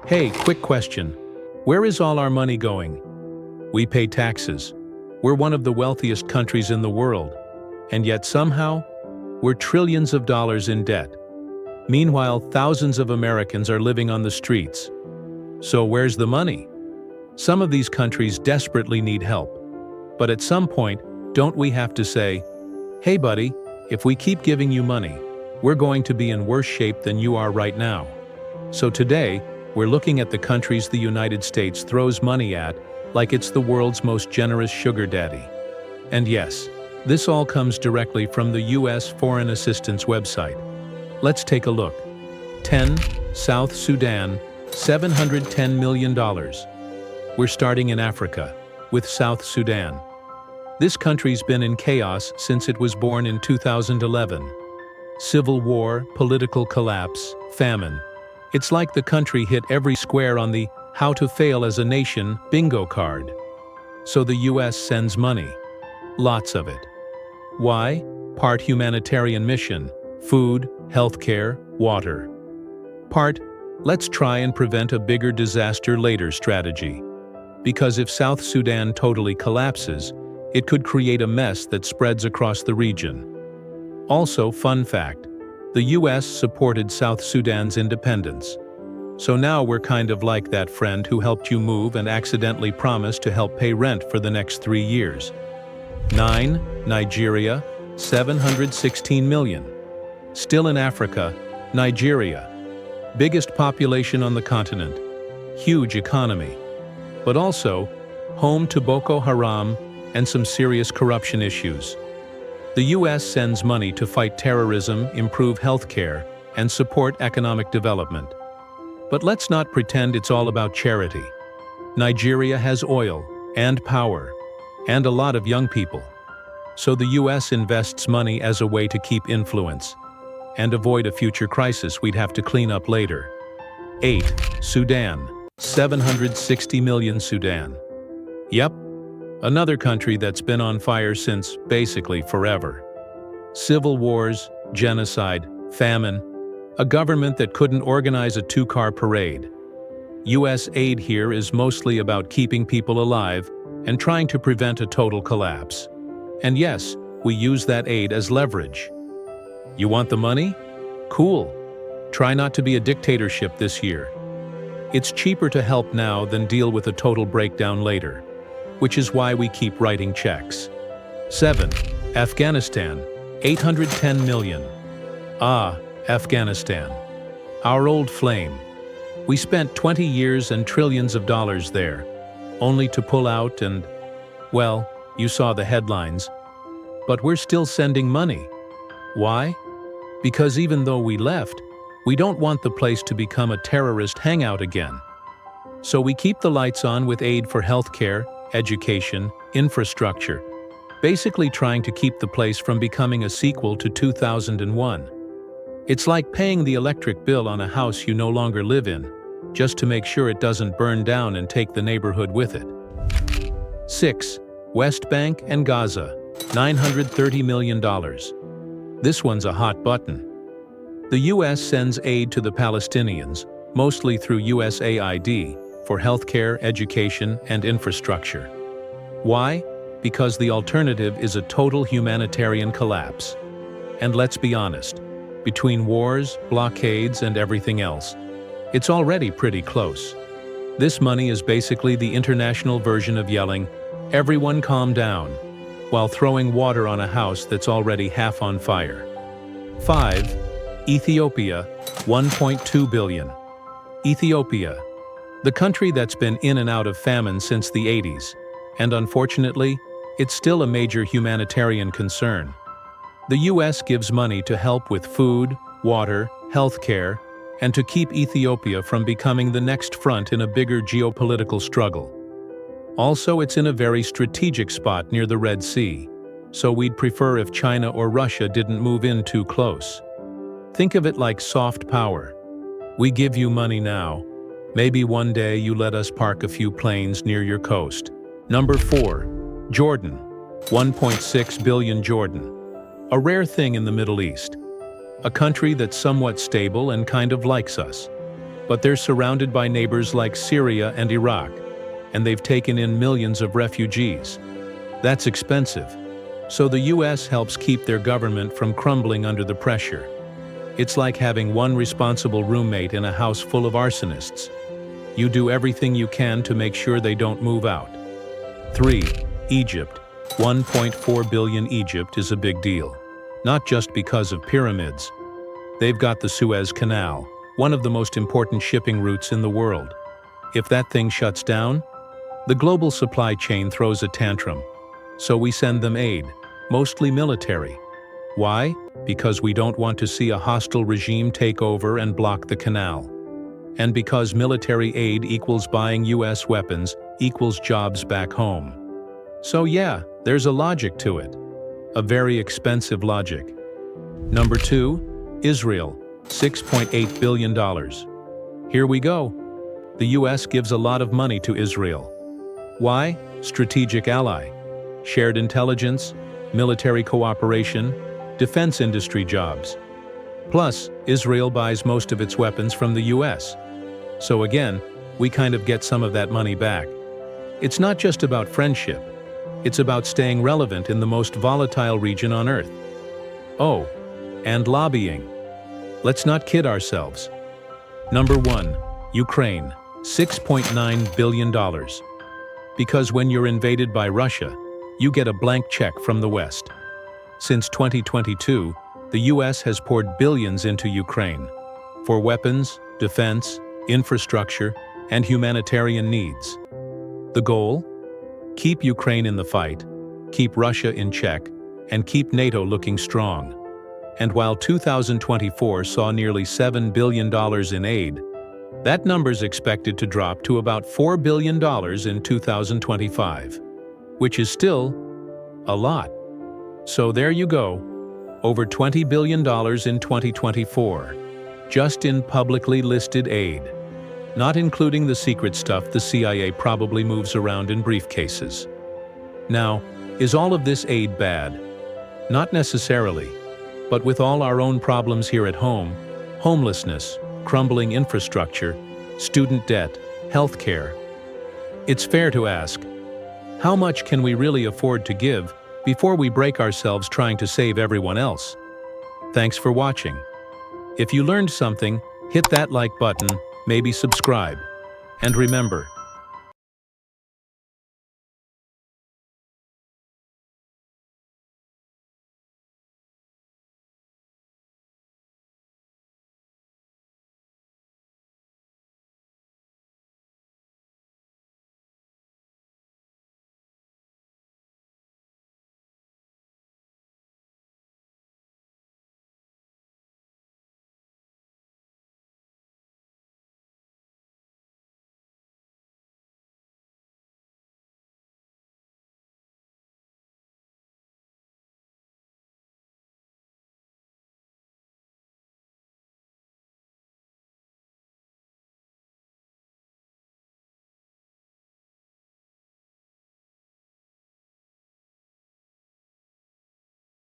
Hey, quick question. Where is all our money going? We pay taxes. We're one of the wealthiest countries in the world. And yet somehow, we're trillions of dollars in debt. Meanwhile, thousands of Americans are living on the streets. So where's the money? Some of these countries desperately need help. But at some point, don't we have to say, hey buddy, if we keep giving you money, we're going to be in worse shape than you are right now. So today, we're looking at the countries the United States throws money at like it's the world's most generous sugar daddy. And yes, this all comes directly from the U.S. Foreign Assistance website. Let's take a look. 10. South Sudan, $710 million. We're starting in Africa, with South Sudan. This country's been in chaos since it was born in 2011. Civil war, political collapse, famine. It's like the country hit every square on the how to fail as a nation bingo card. So the US sends money. Lots of it. Why? Part humanitarian mission, food, healthcare, water. Part, let's try and prevent a bigger disaster later strategy. Because if South Sudan totally collapses, it could create a mess that spreads across the region. Also, fun fact, the US supported South Sudan's independence. So now we're kind of like that friend who helped you move and accidentally promised to help pay rent for the next 3 years. 9. Nigeria, $716 million. Still in Africa, Nigeria. Biggest population on the continent. Huge economy. But also, home to Boko Haram and some serious corruption issues. The US sends money to fight terrorism, improve healthcare, and support economic development. But let's not pretend it's all about charity. Nigeria has oil and power, and a lot of young people. So the US invests money as a way to keep influence, and avoid a future crisis we'd have to clean up later. 8. Sudan, $760 million. Sudan. Yep. Another country that's been on fire since, basically, forever. Civil wars, genocide, famine, a government that couldn't organize a 2-car parade. US aid here is mostly about keeping people alive and trying to prevent a total collapse. And yes, we use that aid as leverage. You want the money? Cool. Try not to be a dictatorship this year. It's cheaper to help now than deal with a total breakdown later. Which is why we keep writing checks. 7. Afghanistan, $810 million. Ah, Afghanistan. Our old flame. We spent 20 years and trillions of dollars there, only to pull out and, well, you saw the headlines. But we're still sending money. Why? Because even though we left, we don't want the place to become a terrorist hangout again. So we keep the lights on with aid for healthcare, education, infrastructure, basically trying to keep the place from becoming a sequel to 2001. It's like paying the electric bill on a house you no longer live in, just to make sure it doesn't burn down and take the neighborhood with it. 6. West Bank and Gaza, $930 million. This one's a hot button. The US sends aid to the Palestinians, mostly through USAID, for healthcare, education, and infrastructure. Why? Because the alternative is a total humanitarian collapse. And let's be honest, between wars, blockades, and everything else, it's already pretty close. This money is basically the international version of yelling, "Everyone calm down," while throwing water on a house that's already half on fire. 5. Ethiopia, $1.2 billion. Ethiopia. The country that's been in and out of famine since the 80s, and unfortunately, it's still a major humanitarian concern. The US gives money to help with food, water, healthcare, and to keep Ethiopia from becoming the next front in a bigger geopolitical struggle. Also, it's in a very strategic spot near the Red Sea, so we'd prefer if China or Russia didn't move in too close. Think of it like soft power. We give you money now. Maybe one day you let us park a few planes near your coast. Number 4. Jordan, $1.6 billion. Jordan. A rare thing in the Middle East. A country that's somewhat stable and kind of likes us. But they're surrounded by neighbors like Syria and Iraq, and they've taken in millions of refugees. That's expensive. So the US helps keep their government from crumbling under the pressure. It's like having one responsible roommate in a house full of arsonists. You do everything you can to make sure they don't move out. 3. Egypt. 1.4 billion. Egypt is a big deal. Not just because of pyramids. They've got the Suez Canal, one of the most important shipping routes in the world. If that thing shuts down, the global supply chain throws a tantrum. So we send them aid, mostly military. Why? Because we don't want to see a hostile regime take over and block the canal. And because military aid equals buying US weapons equals jobs back home. So yeah, there's a logic to it. A very expensive logic. Number 2, Israel, $6.8 billion. Here we go. The US gives a lot of money to Israel. Why? Strategic ally. Shared intelligence, military cooperation, defense industry jobs. Plus, Israel buys most of its weapons from the US. So again, we kind of get some of that money back. It's not just about friendship. It's about staying relevant in the most volatile region on Earth. Oh, and lobbying. Let's not kid ourselves. Number 1, Ukraine, $6.9 billion. Because when you're invaded by Russia, you get a blank check from the West. Since 2022, the US has poured billions into Ukraine for weapons, defense, infrastructure, and humanitarian needs. The goal? Keep Ukraine in the fight, keep Russia in check, and keep NATO looking strong. And while 2024 saw nearly $7 billion in aid, that number's expected to drop to about $4 billion in 2025, which is still a lot. So there you go, over $20 billion in 2024, just in publicly listed aid, not including the secret stuff the CIA probably moves around in briefcases. Now, is all of this aid bad? Not necessarily, but with all our own problems here at home, homelessness, crumbling infrastructure, student debt, healthcare, it's fair to ask, how much can we really afford to give before we break ourselves trying to save everyone else? Thanks for watching. If you learned something, hit that like button, maybe subscribe. And remember,